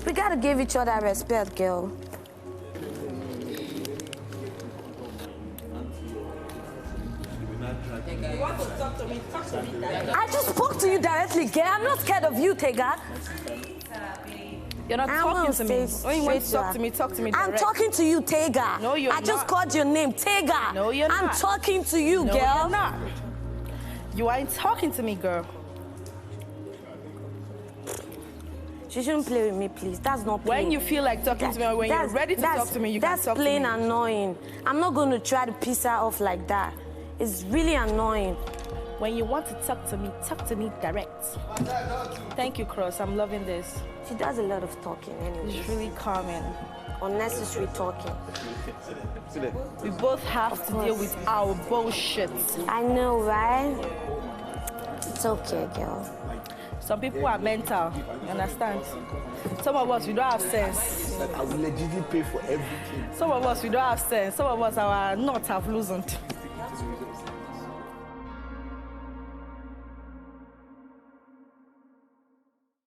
We gotta give each other respect, girl. You want to talk to me? Talk to me directly. I just spoke to you directly, girl. I'm not scared of you, Tega. You're not talking to me. When you want to talk to me direct. I'm talking to you, Tega. No, you're not. I just called your name, Tega. No, you're not. I'm talking to you, no, girl. No, you're not. You ain't talking to me, girl. She shouldn't play with me, please. That's not playing. When you feel like talking to me or when you're ready to talk to me, you can talk to me. That's plain annoying. I'm not going to try to piss her off like that. It's really annoying. When you want to talk to me direct. Thank you, Cross. I'm loving this. She does a lot of talking anyway. It's really calming. Unnecessary talking. We both have to deal with our bullshit. I know, right? It's okay, girl. Some people are mental, you understand? Some of us, we don't have sense. I will legitimately pay for everything. Some of us, we don't have sense. Some of us, our nuts have loosened.